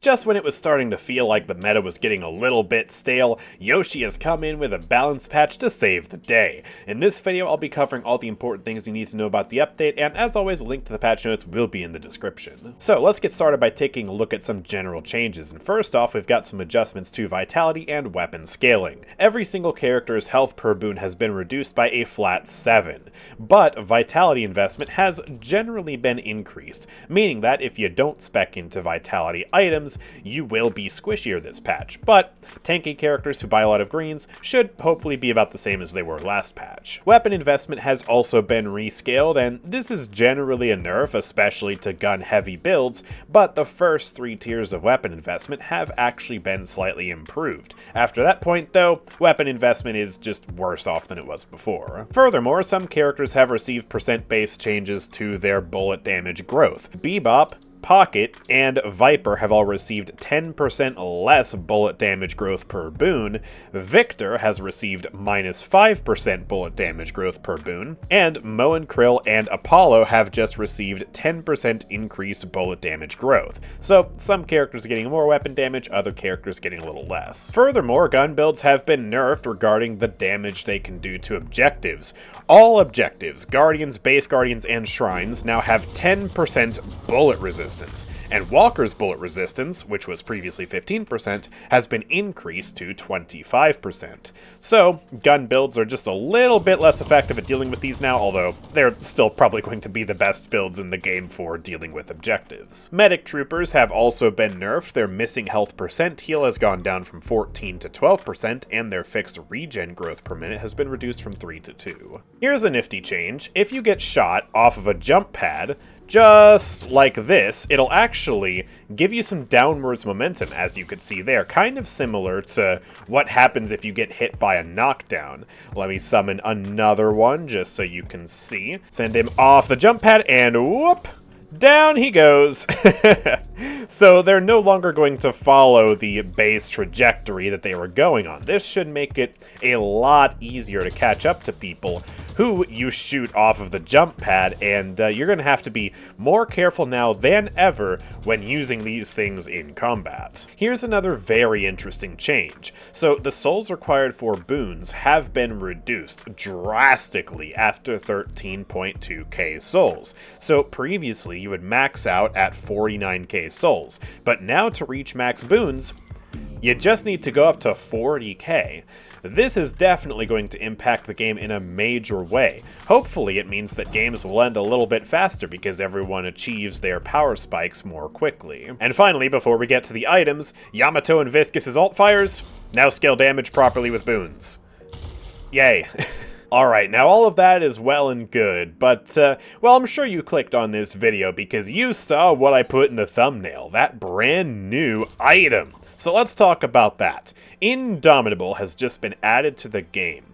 Just when it was starting to feel like the meta was getting a little bit stale, Yoshi has come in with a balance patch to save the day. In this video, I'll be covering all the important things you need to know about the update, and as always, a link to the patch notes will be in the description. So let's get started by taking a look at some general changes, and first off, we've got some adjustments to vitality and weapon scaling. Every single character's health per boon has been reduced by a flat 7, but vitality investment has generally been increased, meaning that if you don't spec into vitality items, you will be squishier this patch, but tanky characters who buy a lot of greens should hopefully be about the same as they were last patch. Weapon investment has also been rescaled, and this is generally a nerf, especially to gun-heavy builds, but the first 3 tiers of weapon investment have actually been slightly improved. After that point, though, weapon investment is just worse off than it was before. Furthermore, some characters have received percent-based changes to their bullet damage growth. Bebop, Pocket, and Vyper have all received 10% less bullet damage growth per boon, Victor has received minus 5% bullet damage growth per boon, and Mo and Krill and Apollo have just received 10% increased bullet damage growth. So some characters are getting more weapon damage, other characters getting a little less. Furthermore, gun builds have been nerfed regarding the damage they can do to objectives. All objectives, Guardians, Base Guardians, and Shrines now have 10% bullet resistance. And Walker's bullet resistance, which was previously 15%, has been increased to 25%. So, gun builds are just a little bit less effective at dealing with these now, although they're still probably going to be the best builds in the game for dealing with objectives. Medic troopers have also been nerfed. Their missing health percent heal has gone down from 14 to 12%, and their fixed regen growth per minute has been reduced from 3 to 2. Here's a nifty change. If you get shot off of a jump pad, just like this, it'll actually give you some downwards momentum, as you could see there, kind of similar to what happens if you get hit by a knockdown. Let me summon another one just so you can see. Send him off the jump pad, and whoop! Down he goes. So they're no longer going to follow the base trajectory that they were going on. This should make it a lot easier to catch up to people who you shoot off of the jump pad, and you're going to have to be more careful now than ever when using these things in combat. Here's another very interesting change. So the souls required for boons have been reduced drastically after 13.2k souls. So previously you would max out at 49k souls, but now to reach max boons, you just need to go up to 40k. This is definitely going to impact the game in a major way. Hopefully it means that games will end a little bit faster because everyone achieves their power spikes more quickly. And finally, before we get to the items, Yamato and Viscous' alt fires now scale damage properly with boons. Yay. Alright, now all of that is well and good, but, well, I'm sure you clicked on this video because you saw what I put in the thumbnail, that brand new item. So let's talk about that. Indomitable has just been added to the game,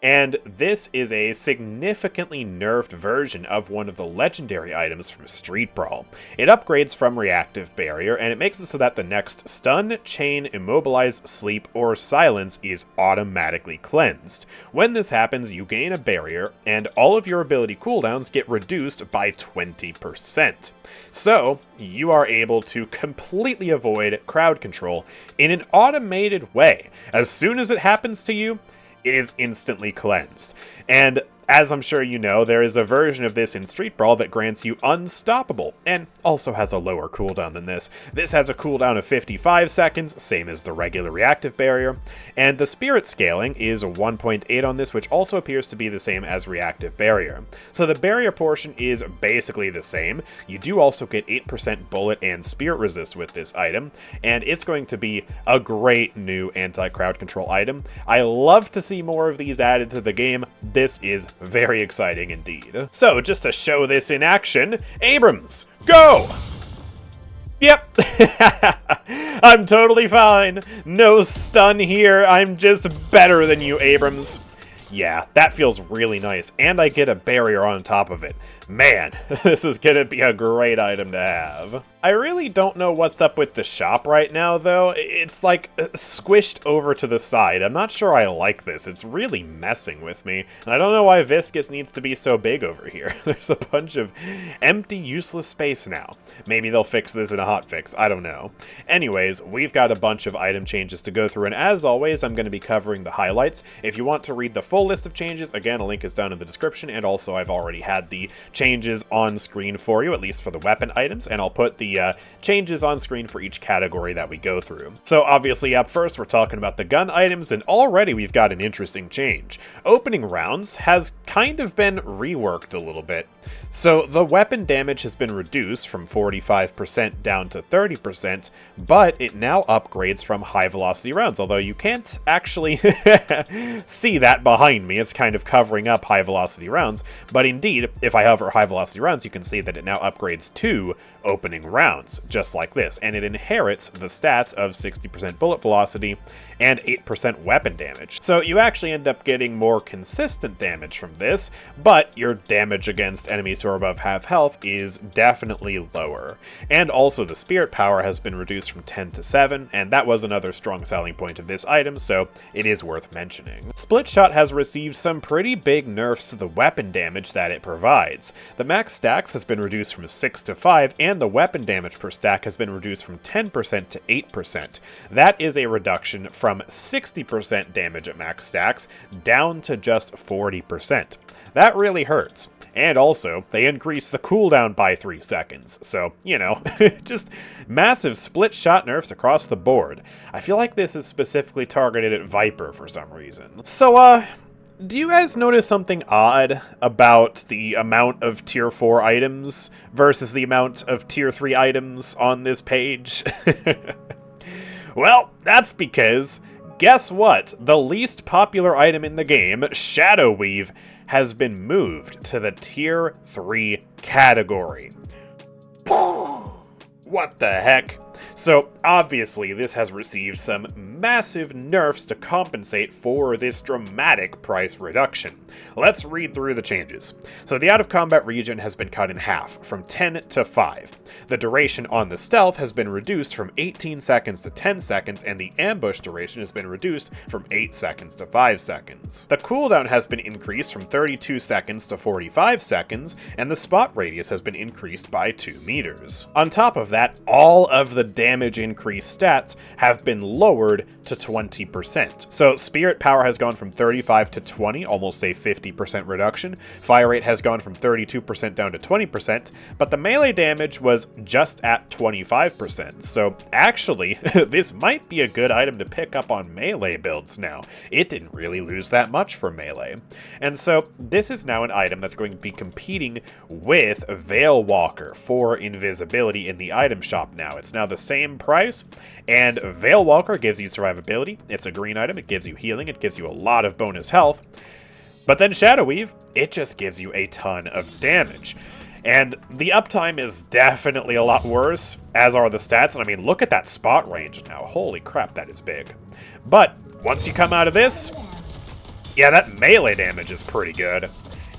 and this is a significantly nerfed version of one of the legendary items from Street Brawl. It upgrades from Reactive Barrier, and it makes it so that the next Stun, Chain, Immobilize, Sleep, or Silence is automatically cleansed. When this happens, you gain a barrier, and all of your ability cooldowns get reduced by 20%. So, you are able to completely avoid crowd control in an automated way. As soon as it happens to you, it is instantly cleansed. And as I'm sure you know, there is a version of this in Street Brawl that grants you Unstoppable, and also has a lower cooldown than this. This has a cooldown of 55 seconds, same as the regular Reactive Barrier, and the Spirit scaling is 1.8 on this, which also appears to be the same as Reactive Barrier. So the barrier portion is basically the same. You do also get 8% bullet and spirit resist with this item, and it's going to be a great new anti-crowd control item. I love to see more of these added to the game. This is very exciting indeed. So, just to show this in action, Abrams, go! Yep, I'm totally fine. No stun here, I'm just better than you, Abrams. Yeah, that feels really nice, and I get a barrier on top of it. Man, this is gonna be a great item to have. I really don't know what's up with the shop right now, though. It's like squished over to the side. I'm not sure I like this. It's really messing with me. And I don't know why Viscous needs to be so big over here. There's a bunch of empty, useless space now. Maybe they'll fix this in a hotfix. I don't know. Anyways, we've got a bunch of item changes to go through, and as always, I'm going to be covering the highlights. If you want to read the full list of changes, again, a link is down in the description, and also I've already had the changes on screen for you, at least for the weapon items, and I'll put the changes on screen for each category that we go through. So obviously up first we're talking about the gun items, and already we've got an interesting change. Opening rounds has kind of been reworked a little bit. So the weapon damage has been reduced from 45% down to 30%, but it now upgrades from high velocity rounds, although you can't actually see that behind me. It's kind of covering up high velocity rounds, but indeed, if I hover high velocity rounds, you can see that it now upgrades to opening rounds, just like this, and it inherits the stats of 60% bullet velocity and 8% weapon damage. So you actually end up getting more consistent damage from this, but your damage against enemies who are above half health is definitely lower. And also the spirit power has been reduced from 10 to 7, and that was another strong selling point of this item, so it is worth mentioning. Split Shot has received some pretty big nerfs to the weapon damage that it provides. The max stacks has been reduced from 6 to 5, and the weapon damage per stack has been reduced from 10% to 8%. That is a reduction from 60% damage at max stacks down to just 40%. That really hurts. And also, they increased the cooldown by 3 seconds. So, you know, just massive split shot nerfs across the board. I feel like this is specifically targeted at Vyper for some reason. So, do you guys notice something odd about the amount of tier 4 items versus the amount of tier 3 items on this page? Well, that's because, guess what? The least popular item in the game, Shadow Weave, has been moved to the tier 3 category. What the heck? So, obviously, this has received some massive nerfs to compensate for this dramatic price reduction. Let's read through the changes. So, the out-of-combat region has been cut in half, from 10 to 5. The duration on the stealth has been reduced from 18 seconds to 10 seconds, and the ambush duration has been reduced from 8 seconds to 5 seconds. The cooldown has been increased from 32 seconds to 45 seconds, and the spot radius has been increased by 2 meters. On top of that, all of the damage increase stats have been lowered to 20%. So spirit power has gone from 35 to 20, almost a 50% reduction. Fire rate has gone from 32% down to 20%, but the melee damage was just at 25%. So actually, this might be a good item to pick up on melee builds now. It didn't really lose that much for melee. And so this is now an item that's going to be competing with Veil Walker for invisibility in the item shop now. It's now the same price, and Veil Walker gives you survivability. It's a green item, it gives you healing, it gives you a lot of bonus health. But then Shadow Weave, it just gives you a ton of damage. And the uptime is definitely a lot worse, as are the stats. And I mean, look at that spot range now. Holy crap, that is big. But once you come out of this, yeah, that melee damage is pretty good.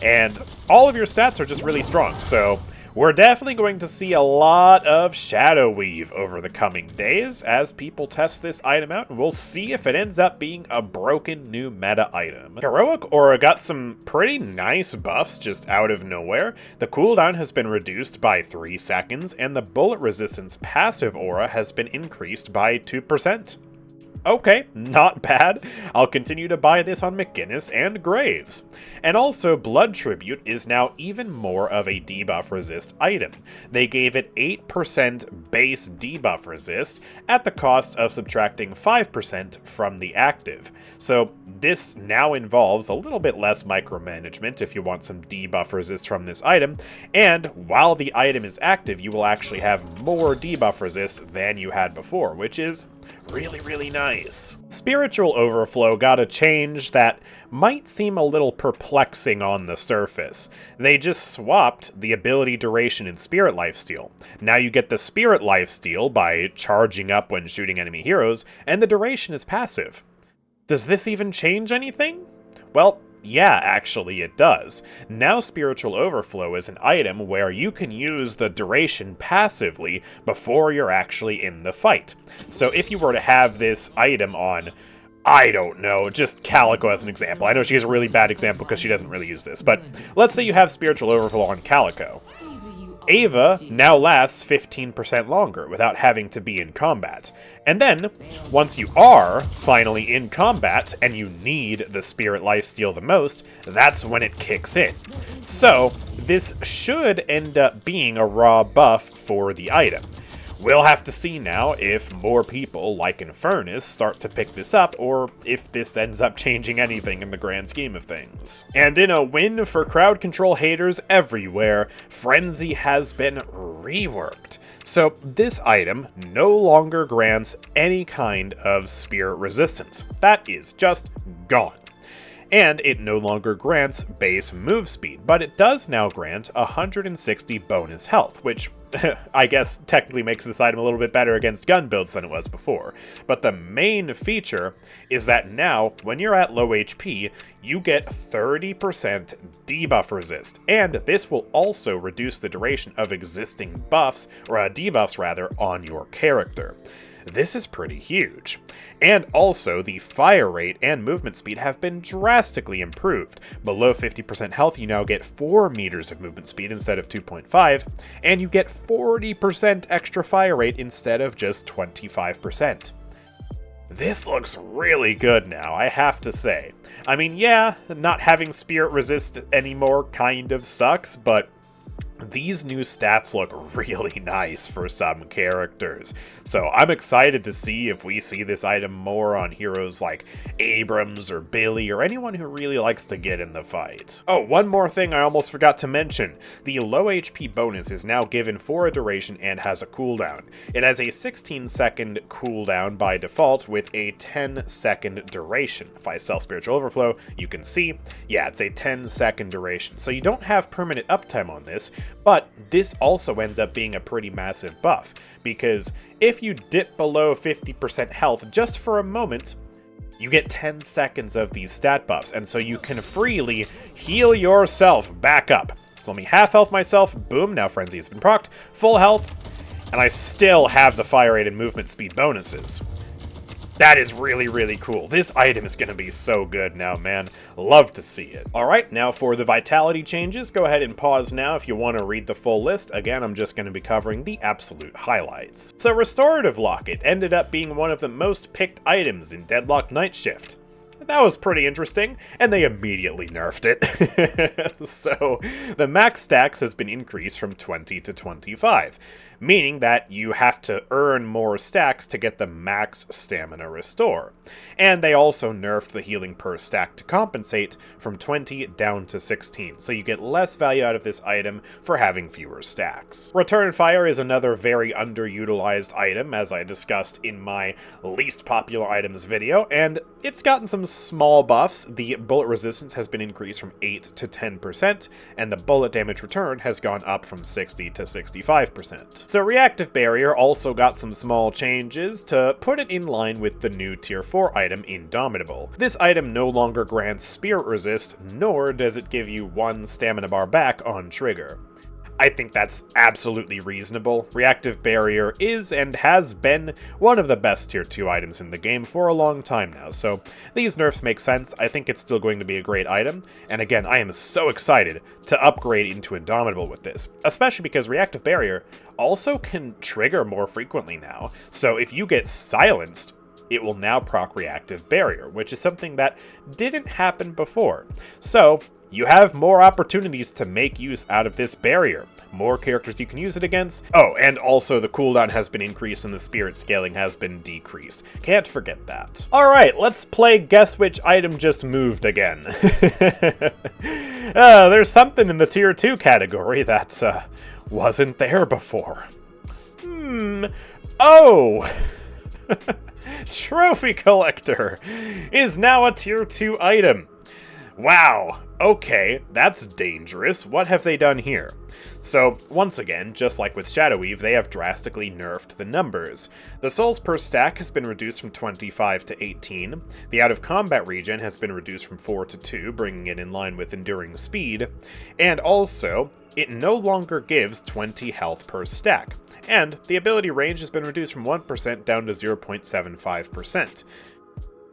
And all of your stats are just really strong, so we're definitely going to see a lot of Shadow Weave over the coming days as people test this item out, and we'll see if it ends up being a broken new meta item. Heroic Aura got some pretty nice buffs just out of nowhere. The cooldown has been reduced by 3 seconds, and the bullet resistance passive aura has been increased by 2%. Okay, not bad. I'll continue to buy this on McGinnis and Graves. And also, Blood Tribute is now even more of a debuff resist item. They gave it 8% base debuff resist at the cost of subtracting 5% from the active. So this now involves a little bit less micromanagement if you want some debuff resist from this item, and while the item is active, you will actually have more debuff resist than you had before, which is really, really nice. Spiritual Overflow got a change that might seem a little perplexing on the surface. They just swapped the ability duration in Spirit Lifesteal. Now you get the Spirit Lifesteal by charging up when shooting enemy heroes, and the duration is passive. Does this even change anything? Well, Yeah, actually it does. Now Spiritual Overflow is an item where you can use the duration passively before you're actually in the fight. So if you were to have this item on, I don't know, just Calico as an example. I know she has a really bad example because she doesn't really use this, but let's say you have Spiritual Overflow on Calico. Ava now lasts 15% longer without having to be in combat. And then, once you are finally in combat and you need the Spirit Lifesteal the most, that's when it kicks in. So, this should end up being a raw buff for the item. We'll have to see now if more people, like Infernus, start to pick this up, or if this ends up changing anything in the grand scheme of things. And in a win for crowd control haters everywhere, Frenzy has been reworked. So this item no longer grants any kind of spirit resistance. That is just gone. And it no longer grants base move speed, but it does now grant 160 bonus health, which I guess technically makes this item a little bit better against gun builds than it was before. But the main feature is that now, when you're at low HP, you get 30% debuff resist, and this will also reduce the duration of existing buffs, or debuffs rather, on your character. This is pretty huge. And also, the fire rate and movement speed have been drastically improved. Below 50% health, you now get 4 meters of movement speed instead of 2.5, and you get 40% extra fire rate instead of just 25%. This looks really good now, I have to say. I mean, yeah, not having spirit resist anymore kind of sucks, but these new stats look really nice for some characters, so I'm excited to see if we see this item more on heroes like Abrams or Billy or anyone who really likes to get in the fight. Oh, one more thing I almost forgot to mention. The low HP bonus is now given for a duration and has a cooldown. It has a 16-second cooldown by default with a 10-second duration. If I sell Spiritual Overflow, you can see, yeah, it's a 10-second duration. So you don't have permanent uptime on this, but this also ends up being a pretty massive buff, because if you dip below 50% health just for a moment, you get 10 seconds of these stat buffs, and so you can freely heal yourself back up. So let me half health myself, boom, now Frenzy has been procced, full health, and I still have the fire rate and movement speed bonuses. That is really, really cool. This item is going to be so good now, man. Love to see it. Alright, now for the vitality changes, go ahead and pause now if you want to read the full list. Again, I'm just going to be covering the absolute highlights. So Restorative Locket ended up being one of the most picked items in Deadlock Night Shift. That was pretty interesting, and they immediately nerfed it. So, the max stacks has been increased from 20 to 25, meaning that you have to earn more stacks to get the max stamina restore. And they also nerfed the healing per stack to compensate from 20 down to 16, so you get less value out of this item for having fewer stacks. Return Fire is another very underutilized item, as I discussed in my least popular items video, and it's gotten some small buffs. The bullet resistance has been increased from 8 to 10%, and the bullet damage return has gone up from 60 to 65%. So Reactive Barrier also got some small changes to put it in line with the new Tier 4 item Indomitable. This item no longer grants Spirit Resist, nor does it give you 1 stamina bar back on trigger. I think that's absolutely reasonable. Reactive Barrier is and has been one of the best Tier 2 items in the game for a long time now, so these nerfs make sense. I think it's still going to be a great item, and again, I am so excited to upgrade into Indomitable with this, especially because Reactive Barrier also can trigger more frequently now, so if you get silenced, it will now proc Reactive Barrier, which is something that didn't happen before. So, you have more opportunities to make use out of this barrier. More characters you can use it against. Oh, and also the cooldown has been increased and the spirit scaling has been decreased. Can't forget that. Alright, let's play Guess Which Item Just Moved again. There's something in the Tier 2 category that wasn't there before. Oh! Trophy Collector is now a Tier 2 item. Wow, Okay, that's dangerous. What have they done here? So, once again, just like with Shadow Eve, they have drastically nerfed the numbers. The souls per stack has been reduced from 25 to 18, the out-of-combat regen has been reduced from 4 to 2, bringing it in line with enduring speed, and also, it no longer gives 20 health per stack, and the ability range has been reduced from 1% down to 0.75%.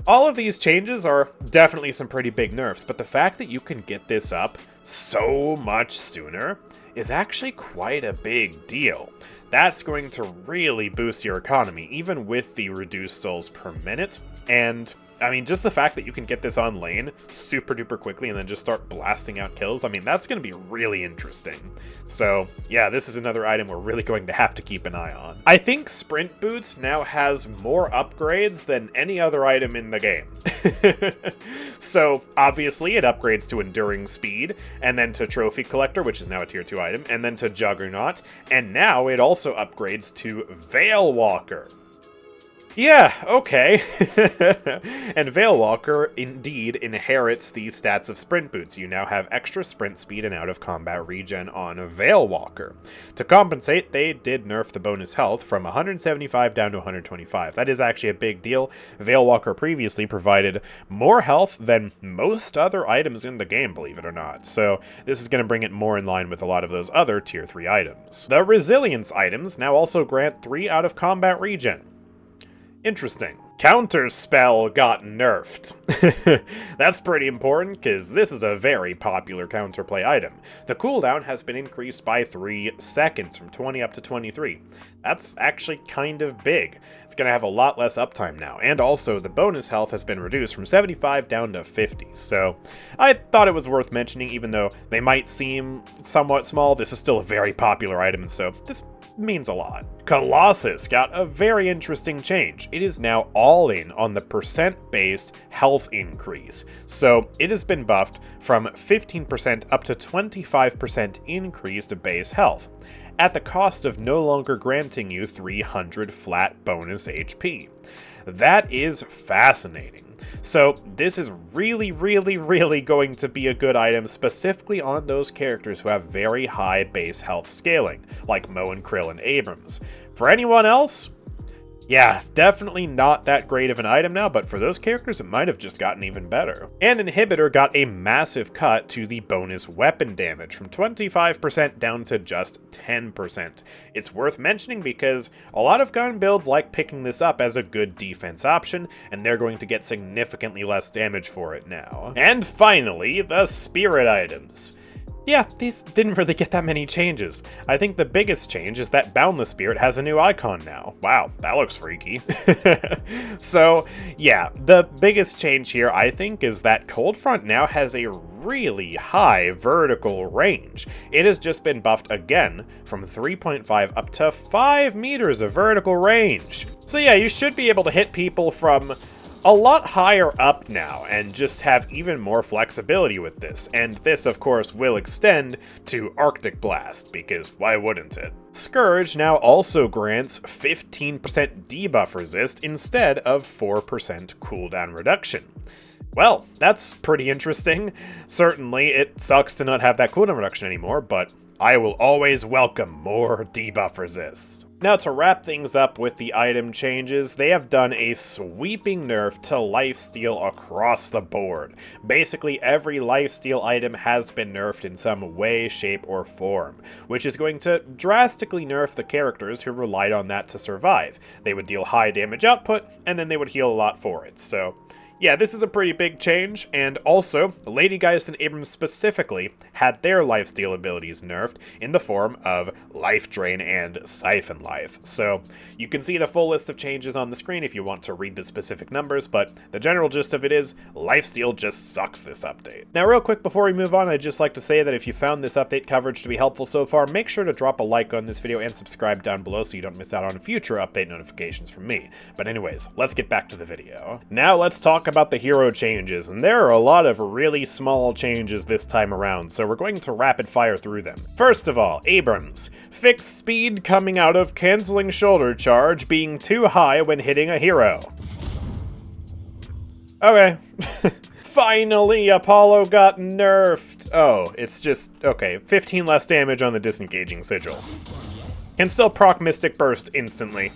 All of these changes are definitely some pretty big nerfs, but the fact that you can get this up so much sooner is actually quite a big deal. That's going to really boost your economy, even with the reduced souls per minute, and I mean, just the fact that you can get this on lane super duper quickly and then just start blasting out kills, I mean, that's going to be really interesting. So, yeah, this is another item we're really going to have to keep an eye on. I think Sprint Boots now has more upgrades than any other item in the game. So, obviously, it upgrades to Enduring Speed, and then to Trophy Collector, which is now a tier 2 item, and then to Juggernaut, and now it also upgrades to Veil Walker. Yeah, okay. And Veilwalker indeed inherits the stats of Sprint Boots. You now have extra sprint speed and out-of-combat regen on Veilwalker. To compensate, they did nerf the bonus health from 175 down to 125. That is actually a big deal. Veilwalker previously provided more health than most other items in the game, believe it or not. So this is going to bring it more in line with a lot of those other tier 3 items. The Resilience items now also grant 3 out-of-combat regen. Interesting. Counter Spell got nerfed. That's pretty important, because this is a very popular counterplay item. The cooldown has been increased by 3 seconds, from 20 up to 23. That's actually kind of big. It's going to have a lot less uptime now, and also the bonus health has been reduced from 75 down to 50, so I thought it was worth mentioning. Even though they might seem somewhat small, this is still a very popular item, so this means a lot. Colossus got a very interesting change. It is now all in on the percent-based health increase. So it has been buffed from 15% up to 25% increased base health, at the cost of no longer granting you 300 flat bonus HP. That is fascinating. So this is really going to be a good item, specifically on those characters who have very high base health scaling, like Mo and Krill and Abrams. For anyone else, yeah, definitely not that great of an item now, but for those characters it might have just gotten even better. And Inhibitor got a massive cut to the bonus weapon damage, from 25% down to just 10%. It's worth mentioning because a lot of gun builds like picking this up as a good defense option, and they're going to get significantly less damage for it now. And finally, the Spirit items. Yeah, these didn't really get that many changes. I think the biggest change is that Boundless Spirit has a new icon now. Wow, that looks freaky. So, yeah, the biggest change here, I think, is that Cold Front now has a really high vertical range. It has just been buffed again from 3.5 up to 5 meters of vertical range. So yeah, you should be able to hit people from a lot higher up now, and just have even more flexibility with this. And this, of course, will extend to Arctic Blast, because why wouldn't it? Scourge now also grants 15% debuff resist instead of 4% cooldown reduction. Well, that's pretty interesting. Certainly, it sucks to not have that cooldown reduction anymore, but I will always welcome more debuff resist. Now, to wrap things up with the item changes, they have done a sweeping nerf to Lifesteal across the board. Basically, every Lifesteal item has been nerfed in some way, shape, or form, which is going to drastically nerf the characters who relied on that to survive. They would deal high damage output, and then they would heal a lot for it, so yeah, this is a pretty big change, and also, Lady Geist and Abrams specifically had their lifesteal abilities nerfed in the form of Life Drain and Siphon Life. So, you can see the full list of changes on the screen if you want to read the specific numbers, but the general gist of it is, lifesteal just sucks this update. Now, real quick before we move on, I'd just like to say that if you found this update coverage to be helpful so far, make sure to drop a like on this video and subscribe down below so you don't miss out on future update notifications from me. But anyways, let's get back to the video. Now let's talk about the hero changes, and there are a lot of really small changes this time around, so we're going to rapid fire through them. First of all, Abrams. Fixed speed coming out of canceling shoulder charge being too high when hitting a hero. Okay. Finally, Apollo got nerfed. Oh, it's just, okay, 15 less damage on the disengaging sigil. Can still proc Mystic Burst instantly.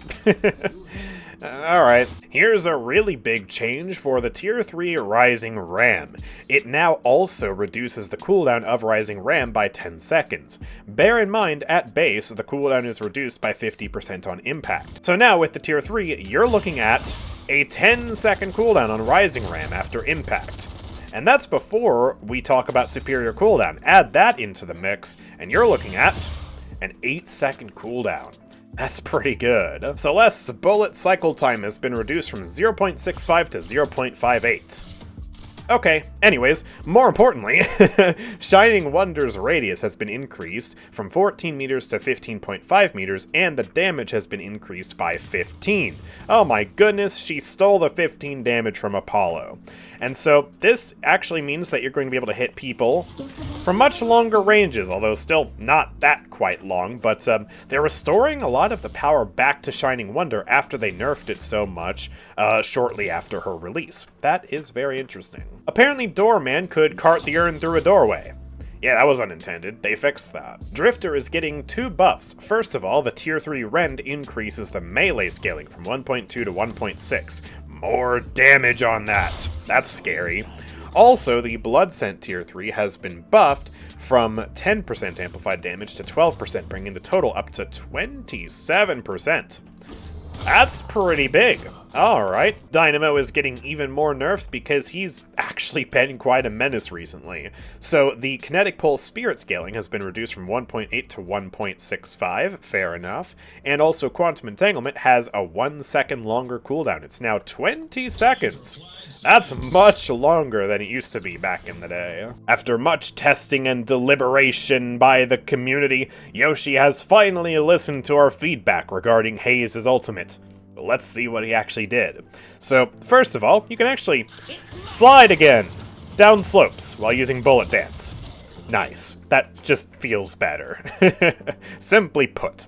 Alright, here's a really big change for the Tier 3 Rising Ram. It now also reduces the cooldown of Rising Ram by 10 seconds. Bear in mind, at base, the cooldown is reduced by 50% on impact. So now with the Tier 3, you're looking at a 10-second cooldown on Rising Ram after impact. And that's before we talk about superior cooldown. Add that into the mix, and you're looking at an 8-second cooldown. That's pretty good. Celeste's bullet cycle time has been reduced from 0.65 to 0.58. Okay, anyways, more importantly, Shining Wonder's radius has been increased from 14 meters to 15.5 meters, and the damage has been increased by 15. Oh my goodness, she stole the 15 damage from Apollo. And so this actually means that you're going to be able to hit people from much longer ranges, although still not that quite long, but they're restoring a lot of the power back to Shining Wonder after they nerfed it so much shortly after her release. That is very interesting. Apparently Doorman could cart the urn through a doorway. Yeah, that was unintended. They fixed that. Drifter is getting 2 buffs. First of all, the Tier 3 Rend increases the melee scaling from 1.2 to 1.6. More damage on that. That's scary. Also, the Blood Scent Tier 3 has been buffed from 10% amplified damage to 12%, bringing the total up to 27%. That's pretty big. Alright, Dynamo is getting even more nerfs because he's actually been quite a menace recently. So the Kinetic Pulse Spirit scaling has been reduced from 1.8 to 1.65, fair enough. And also Quantum Entanglement has a 1 second longer cooldown. It's now 20 seconds. That's much longer than it used to be back in the day. After much testing and deliberation by the community, Yoshi has finally listened to our feedback regarding Haze's ultimate. Let's see what he actually did. So, first of all, you can actually slide again down slopes while using Bullet Dance. Nice. That just feels better. Simply put.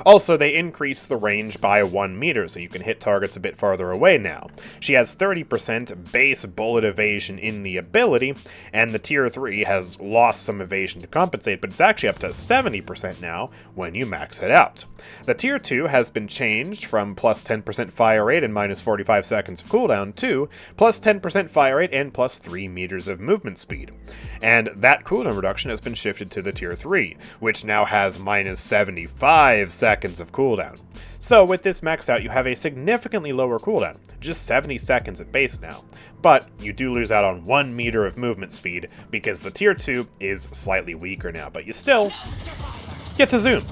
Also, they increased the range by 1 meter, so you can hit targets a bit farther away now. She has 30% base bullet evasion in the ability, and the Tier 3 has lost some evasion to compensate, but it's actually up to 70% now when you max it out. The Tier 2 has been changed from plus 10% fire rate and minus 45 seconds of cooldown to plus 10% fire rate and plus 3 meters of movement speed. And that cooldown reduction has been shifted to the Tier 3, which now has minus 75 seconds of cooldown. So with this maxed out, you have a significantly lower cooldown, just 70 seconds at base now. But you do lose out on 1 meter of movement speed because the Tier 2 is slightly weaker now, but you still get to zoom.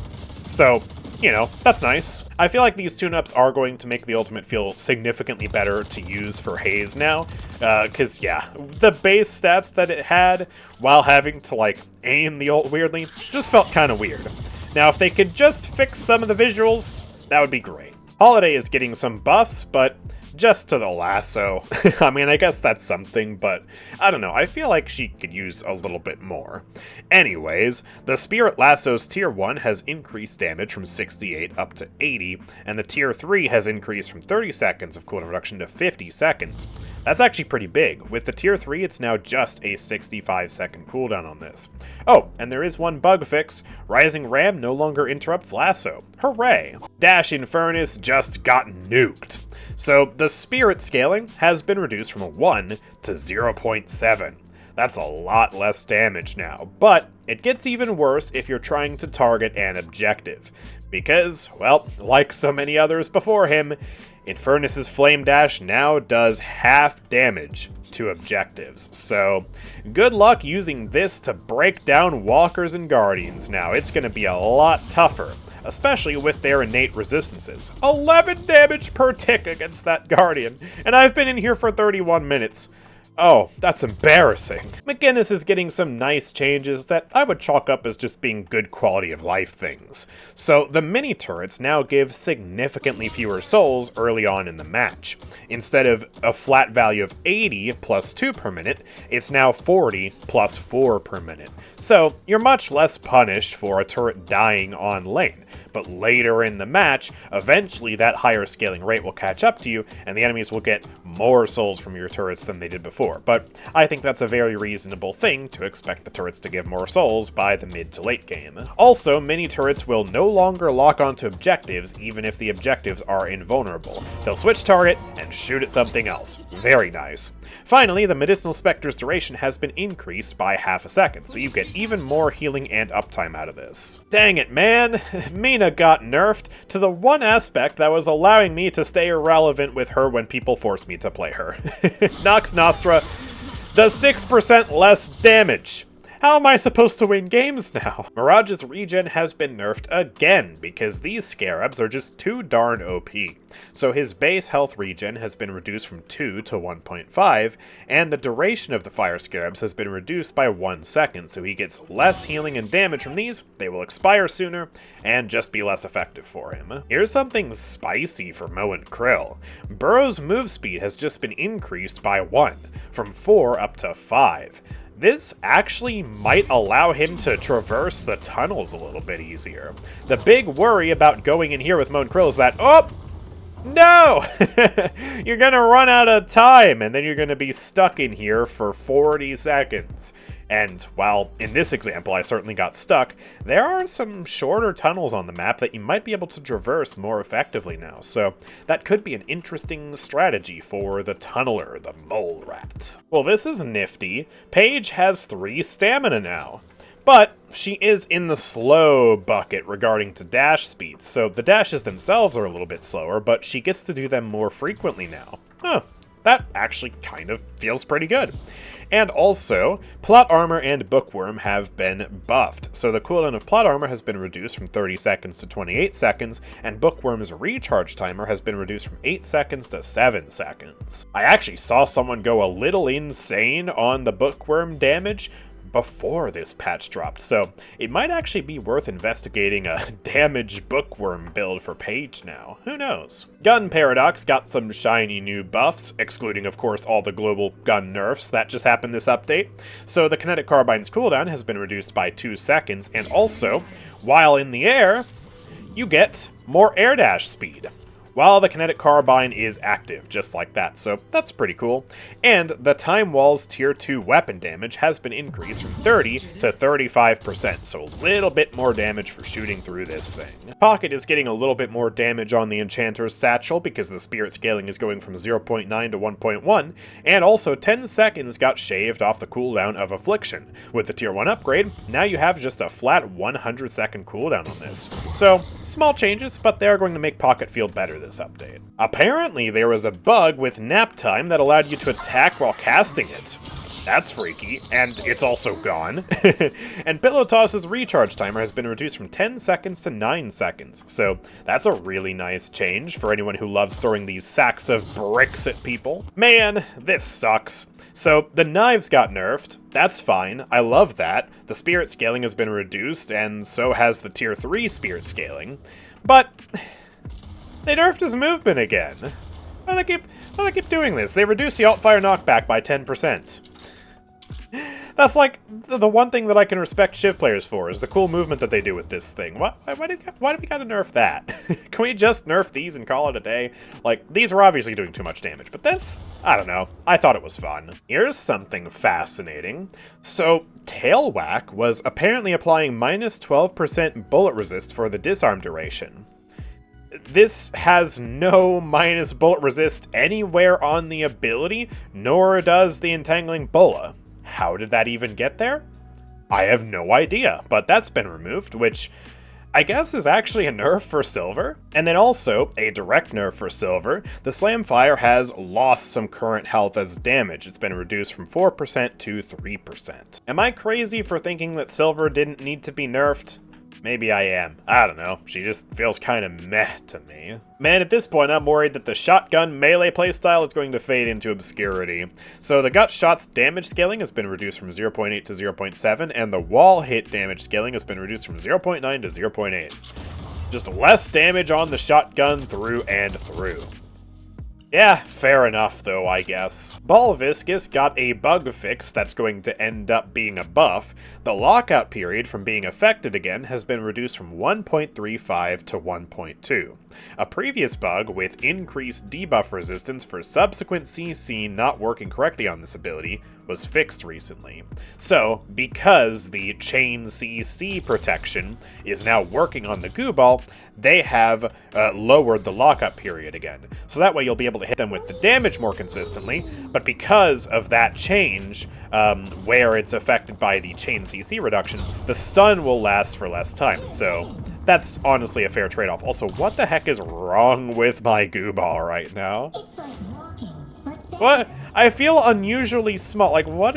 So, you know, that's nice. I feel like these tune-ups are going to make the ultimate feel significantly better to use for Haze now, because, yeah, the base stats that it had while having to, like, aim the ult weirdly just felt kind of weird. Now, if they could just fix some of the visuals, that would be great. Holliday is getting some buffs, but just to the lasso. I mean, I guess that's something, but I don't know. I feel like she could use a little bit more. Anyways, the Spirit Lasso's Tier 1 has increased damage from 68 up to 80, and the Tier 3 has increased from 30 seconds of cooldown reduction to 50 seconds. That's actually pretty big. With the Tier 3, it's now just a 65-second cooldown on this. Oh, and there is one bug fix. Rising Ram no longer interrupts Lasso. Hooray! Dash Infernus just got nuked. So the Spirit scaling has been reduced from a 1 to 0.7. That's a lot less damage now, but it gets even worse if you're trying to target an objective. Because, well, like so many others before him, Infernus' Flame Dash now does half damage to objectives. So, good luck using this to break down Walkers and Guardians now. It's going to be a lot tougher, especially with their innate resistances. 11 damage per tick against that Guardian, and I've been in here for 31 minutes. Oh, that's embarrassing. McGinnis is getting some nice changes that I would chalk up as just being good quality of life things. So the mini turrets now give significantly fewer souls early on in the match. Instead of a flat value of 80 plus 2 per minute, it's now 40 plus 4 per minute. So you're much less punished for a turret dying on lane. But later in the match, eventually that higher scaling rate will catch up to you, and the enemies will get more souls from your turrets than they did before. before, but I think that's a very reasonable thing to expect the turrets to give more souls by the mid to late game. Also, mini turrets will no longer lock onto objectives even if the objectives are invulnerable. They'll switch target and shoot at something else. Very nice. Finally, the Medicinal Spectre's duration has been increased by half a second, so you get even more healing and uptime out of this. Dang it, man! Mina got nerfed to the one aspect that was allowing me to stay irrelevant with her when people force me to play her. Nox Nostra does 6% less damage. How am I supposed to win games now? Mirage's regen has been nerfed again, because these scarabs are just too darn OP. So his base health regen has been reduced from 2 to 1.5, and the duration of the fire scarabs has been reduced by 1 second, so he gets less healing and damage from these, they will expire sooner, and just be less effective for him. Here's something spicy for Mo and Krill. Burrow's move speed has just been increased by 1, from 4 up to 5. This actually might allow him to traverse the tunnels a little bit easier. The big worry about going in here with Mo and Krill is that, oh, no! You're gonna run out of time, and then you're gonna be stuck in here for 40 seconds. And while in this example I certainly got stuck, there are some shorter tunnels on the map that you might be able to traverse more effectively now, so that could be an interesting strategy for the tunneler, the mole rat. Well, this is nifty. Paige has 3 stamina now, but she is in the slow bucket regarding to dash speeds, so the dashes themselves are a little bit slower, but she gets to do them more frequently now. Huh. That actually kind of feels pretty good. And also, Plot Armor and Bookworm have been buffed. So the cooldown of Plot Armor has been reduced from 30 seconds to 28 seconds, and Bookworm's recharge timer has been reduced from 8 seconds to 7 seconds. I actually saw someone go a little insane on the Bookworm damage before this patch dropped, so it might actually be worth investigating a damage Bookworm build for Paige now. Who knows? Gun Paradox got some shiny new buffs, excluding of course all the global gun nerfs that just happened this update. So the Kinetic Carbine's cooldown has been reduced by 2 seconds, and also, while in the air, you get more air dash speed while the Kinetic Carbine is active, just like that, so that's pretty cool. And the Time Wall's Tier 2 weapon damage has been increased from 30 to 35%, so a little bit more damage for shooting through this thing. Pocket is getting a little bit more damage on the Enchanter's Satchel because the Spirit Scaling is going from 0.9 to 1.1, and also 10 seconds got shaved off the cooldown of Affliction. With the Tier 1 upgrade, now you have just a flat 100 second cooldown on this. So, small changes, but they are going to make Pocket feel better this update. Apparently there was a bug with nap time that allowed you to attack while casting it. That's freaky, and it's also gone. And Pillow Toss's recharge timer has been reduced from 10 seconds to 9 seconds, so that's a really nice change for anyone who loves throwing these sacks of bricks at people. Man, this sucks. So, the knives got nerfed. That's fine. I love that. The spirit scaling has been reduced, and so has the Tier 3 spirit scaling. But they nerfed his movement again. Why do they keep doing this? They reduced the alt-fire knockback by 10%. That's like the one thing that I can respect Shiv players for, is the cool movement that they do with this thing. Why do we gotta nerf that? Can we just nerf these and call it a day? Like, these are obviously doing too much damage, but this, I don't know. I thought it was fun. Here's something fascinating. So, Tail Whack was apparently applying minus 12% bullet resist for the disarm duration. This has no minus bullet resist anywhere on the ability, nor does the Entangling Bola. How did that even get there? I have no idea, but that's been removed, which I guess is actually a nerf for Silver. And then also, a direct nerf for Silver, the Slamfire has lost some current health as damage. It's been reduced from 4% to 3%. Am I crazy for thinking that Silver didn't need to be nerfed? Maybe I am. I don't know. She just feels kind of meh to me. Man, at this point, I'm worried that the shotgun melee playstyle is going to fade into obscurity. So the gut shot's damage scaling has been reduced from 0.8 to 0.7, and the wall hit damage scaling has been reduced from 0.9 to 0.8. Just less damage on the shotgun through and through. Yeah, fair enough though, I guess. Ball Viscous got a bug fix that's going to end up being a buff. The lockout period from being affected again has been reduced from 1.35 to 1.2. A previous bug with increased debuff resistance for subsequent CC not working correctly on this ability was fixed recently. So, because the chain CC protection is now working on the goo ball, they have lowered the lockup period again. So that way you'll be able to hit them with the damage more consistently, but because of that change, where it's affected by the chain CC reduction, the stun will last for less time. So that's honestly a fair trade-off. Also, what the heck is wrong with my goo ball right now? It's like walking, but better. What? I feel unusually small. Like, what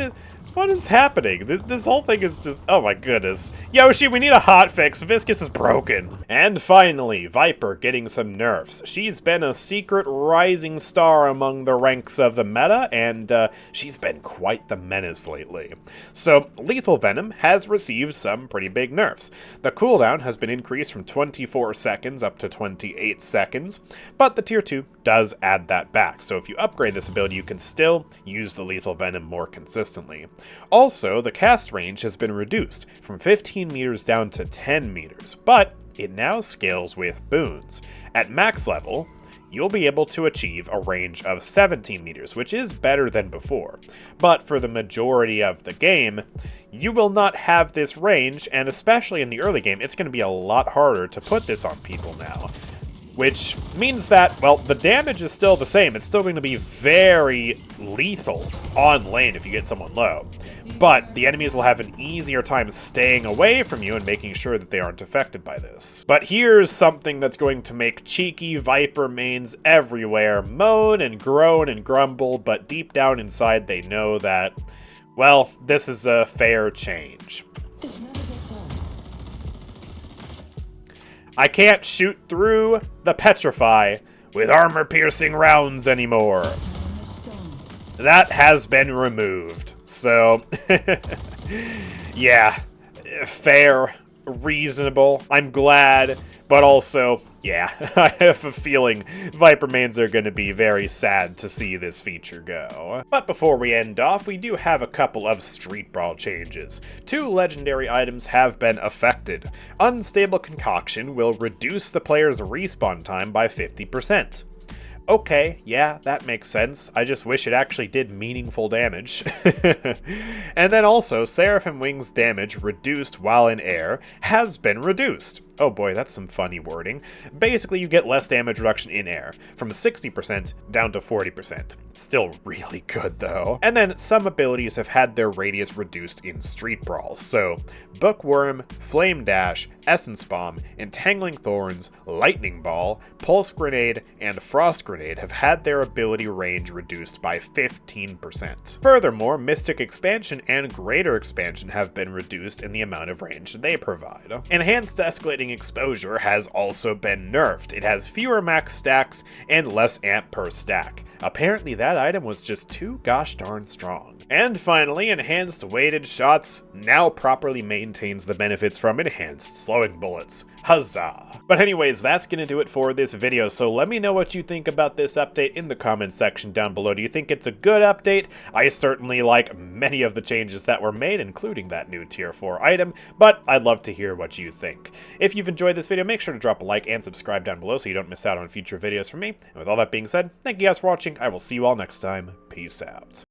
is happening? This whole thing is just... Oh my goodness. Yoshi, we need a hotfix. Viscous is broken. And finally, Vyper getting some nerfs. She's been a secret rising star among the ranks of the meta, and she's been quite the menace lately. So, Lethal Venom has received some pretty big nerfs. The cooldown has been increased from 24 seconds up to 28 seconds, but the tier 2 does add that back. So if you upgrade this ability, you can still use the Lethal Venom more consistently. Also, the cast range has been reduced from 15 meters down to 10 meters, but it now scales with boons. At max level, you'll be able to achieve a range of 17 meters, which is better than before. But for the majority of the game, you will not have this range, and especially in the early game, it's going to be a lot harder to put this on people now. Which means that, well, the damage is still the same. It's still going to be very lethal on lane if you get someone low. But the enemies will have an easier time staying away from you and making sure that they aren't affected by this. But here's something that's going to make cheeky Vyper mains everywhere moan and groan and grumble, but deep down inside they know that, well, this is a fair change. This never gets old. I can't shoot through the Petrify with armor-piercing rounds anymore. Time is stone. That has been removed. So, yeah, fair, reasonable. I'm glad, but also, yeah, I have a feeling Vyper mains are going to be very sad to see this feature go. But before we end off, we do have a couple of Street Brawl changes. 2 legendary items have been affected. Unstable Concoction will reduce the player's respawn time by 50%. Okay, yeah, that makes sense. I just wish it actually did meaningful damage. And then also, Seraphim Wings damage reduced while in air has been reduced. Oh boy, that's some funny wording. Basically, you get less damage reduction in air, from 60% down to 40%. Still really good, though. And then some abilities have had their radius reduced in Street Brawl. So, Bookworm, Flame Dash, Essence Bomb, Entangling Thorns, Lightning Ball, Pulse Grenade, and Frost Grenade have had their ability range reduced by 15%. Furthermore, Mystic Expansion and Greater Expansion have been reduced in the amount of range they provide. Enhanced Escalating Exposure has also been nerfed. It has fewer max stacks and less amp per stack. Apparently that item was just too gosh darn strong. And finally, Enhanced Weighted Shots now properly maintains the benefits from enhanced slowing bullets. Huzzah! But anyways, that's gonna do it for this video, so let me know what you think about this update in the comments section down below. Do you think it's a good update? I certainly like many of the changes that were made, including that new tier 4 item, but I'd love to hear what you think. If you've enjoyed this video, make sure to drop a like and subscribe down below so you don't miss out on future videos from me. And with all that being said, thank you guys for watching. I will see you all next time. Peace out.